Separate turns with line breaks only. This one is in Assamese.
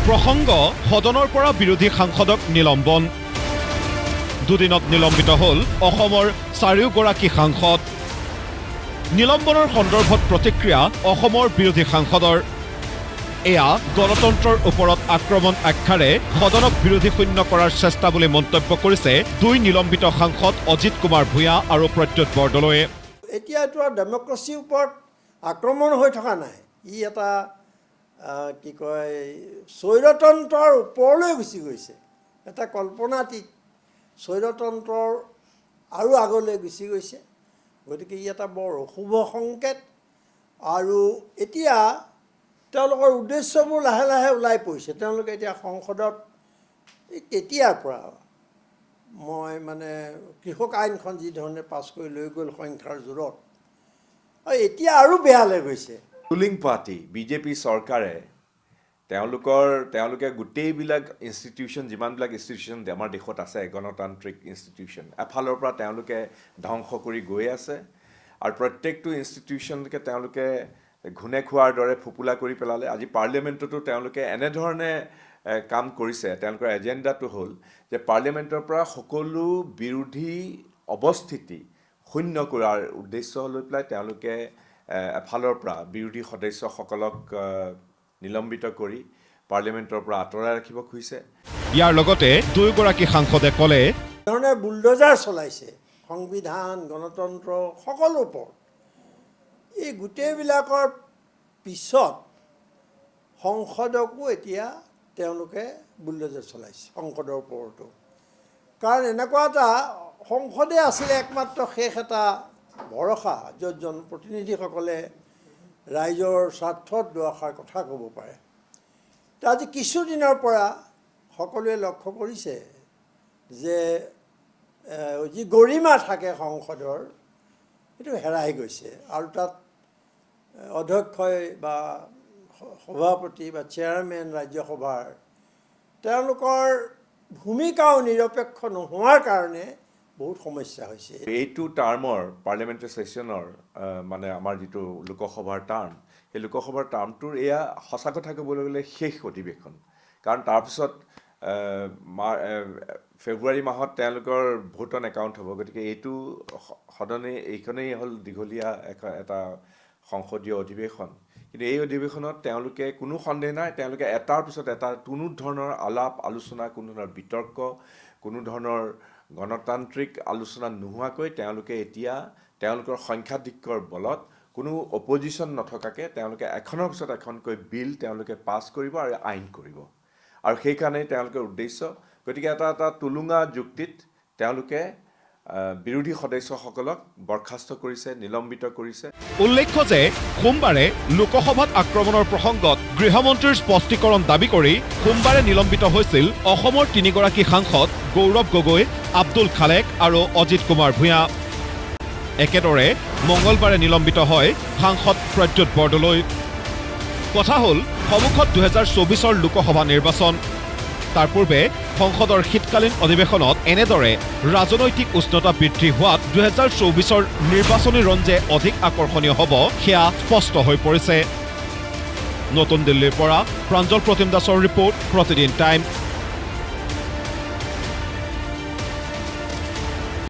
প্ৰসংগ সদনৰ পৰা বিৰোধী সাংসদক নিলম্বন দুদিনত নিলম্বিত হ'ল অসমৰ চাৰিওগৰাকী সাংসদ নিলম্বনৰ সন্দৰ্ভত প্ৰতিক্ৰিয়া অসমৰ বিৰোধী সাংসদৰ এয়া গণতন্ত্ৰৰ ওপৰত আক্ৰমণ আখ্যাৰে সদনক বিৰোধী শূন্য কৰাৰ চেষ্টা বুলি মন্তব্য কৰিছে দুই নিলম্বিত সাংসদ অজিত কুমাৰ ভূঞা আৰু প্ৰত্যুত বৰদলৈয়ে
এতিয়া এইটো ডেমক্ৰেচিৰ ওপৰত আক্ৰমণ হৈ থকা নাই ই এটা কি কয় স্বৈৰতন্ত্ৰৰ ওপৰলৈ গুচি গৈছে এটা কল্পনাতীত স্বৈৰতন্ত্ৰৰ আৰু আগলৈ গুচি গৈছে গতিকে ই এটা বৰ অশুভ সংকেত আৰু এতিয়া তেওঁলোকৰ উদ্দেশ্যবোৰ লাহে লাহে ওলাই পৰিছে তেওঁলোকে এতিয়া সংসদত কেতিয়াৰ পৰা মই মানে কৃষক আইনখন যি ধৰণে পাছ কৰি লৈ গ'ল সংখ্যাৰ জোৰত আৰু এতিয়া আৰু বেয়ালৈ গৈছে
ৰুলিং পাৰ্টি বিজেপি চৰকাৰে তেওঁলোকে গোটেইবিলাক ইনষ্টিটিউশ্যন যিমানবিলাক ইনষ্টিটিউশ্যন আমাৰ দেশত আছে গণতান্ত্ৰিক ইনষ্টিটিউশ্যন এফালৰ পৰা তেওঁলোকে ধ্বংস কৰি গৈ আছে আৰু প্ৰত্যেকটো ইনষ্টিটিউশ্যনকে তেওঁলোকে ঘূনে খোৱাৰ দৰে ফুপুলা কৰি পেলালে আজি পাৰ্লিয়ামেণ্টতো তেওঁলোকে এনেধৰণে কাম কৰিছে তেওঁলোকৰ এজেণ্ডাটো হ'ল যে পাৰ্লিয়ামেণ্টৰ পৰা সকলো বিৰোধী অৱস্থিতি শূন্য কৰাৰ উদ্দেশ্য লৈ পেলাই তেওঁলোকে এফালৰ পৰা বিৰোধী সদস্যসকলক নিলম্বিত কৰি পাৰ্লিয়ামেণ্টৰ পৰা আঁতৰাই ৰাখিব খুজিছে
ইয়াৰ লগতে দুয়োগৰাকী সাংসদে ক'লে
ধৰণে বুলডোজাৰ চলাইছে সংবিধান গণতন্ত্ৰ সকলো ওপৰত এই গোটেইবিলাকৰ পিছত সংসদকো এতিয়া তেওঁলোকে বুলডোজাৰ চলাইছে সংসদৰ ওপৰতো কাৰণ এনেকুৱা এটা সংসদে আছিলে একমাত্ৰ শেষ এটা ভৰসা য'ত জনপ্ৰতিনিধিসকলে ৰাইজৰ স্বাৰ্থত দুআষাৰ কথা ক'ব পাৰে আজি কিছুদিনৰ পৰা সকলোৱে লক্ষ্য কৰিছে যে যি গৰিমা থাকে সংসদৰ সেইটো হেৰাই গৈছে আৰু তাত অধ্যক্ষই বা সভাপতি বা চেয়াৰমেন ৰাজ্যসভাৰ তেওঁলোকৰ ভূমিকাও নিৰপেক্ষ নোহোৱাৰ কাৰণে বহুত সমস্যা হৈছে
এইটো টাৰ্মৰ পাৰ্লিয়ামেণ্টাৰী ছেছনৰ মানে আমাৰ যিটো লোকসভাৰ টাৰ্ম সেই লোকসভাৰ টাৰ্মটোৰ এয়া সঁচা কথা ক'বলৈ গ'লে শেষ অধিৱেশন কাৰণ তাৰপিছত ফেব্ৰুৱাৰী মাহত তেওঁলোকৰ ভোট অন একাউণ্ট হ'ব গতিকে এইটো সদনে এইখনেই হ'ল দীঘলীয়া এটা সংসদীয় অধিৱেশন কিন্তু এই অধিৱেশনত তেওঁলোকে কোনো সন্দেহ নাই তেওঁলোকে এটাৰ পিছত এটা কোনো ধৰণৰ আলাপ আলোচনা কোনো ধৰণৰ বিতৰ্ক কোনো ধৰণৰ গণতান্ত্ৰিক আলোচনা নোহোৱাকৈ তেওঁলোকে এতিয়া তেওঁলোকৰ সংখ্যাধিক্যৰ বলত কোনো অপজিশ্যন নথকাকৈ তেওঁলোকে এখনৰ পিছত এখনকৈ বিল তেওঁলোকে পাছ কৰিব আৰু আইন কৰিব আৰু সেইকাৰণেই তেওঁলোকৰ উদ্দেশ্য গতিকে এটা তুলুঙা যুক্তিত তেওঁলোকে বিৰোধী সদস্যসকলক বৰখাস্ত কৰিছে নিলম্বিত কৰিছে
উল্লেখ্য যে সোমবাৰে লোকসভাত আক্ৰমণৰ প্ৰসংগত গৃহমন্ত্ৰীৰ স্পষ্টীকৰণ দাবী কৰি সোমবাৰে নিলম্বিত হৈছিল অসমৰ তিনিগৰাকী সাংসদ গৌৰৱ গগৈ আব্দুল খালেক আৰু অজিত কুমাৰ ভূঞা একেদৰে মঙলবাৰে নিলম্বিত হয় সাংসদ প্ৰত্যুত বৰদলৈ কথা হ'ল সন্মুখত 2024 লোকসভা নিৰ্বাচন তাৰ পূৰ্বে সংসদৰ শীতকালীন অধিৱেশনত এনেদৰে ৰাজনৈতিক উষ্ণতা বৃদ্ধি হোৱাত 2024 নিৰ্বাচনী ৰঞ্জে অধিক আকৰ্ষণীয় হ'ব সেয়া স্পষ্ট হৈ পৰিছে নতুন দিল্লীৰ পৰা প্ৰাঞ্জল প্ৰতিম দাসৰ ৰিপৰ্ট প্ৰতিদিন টাইম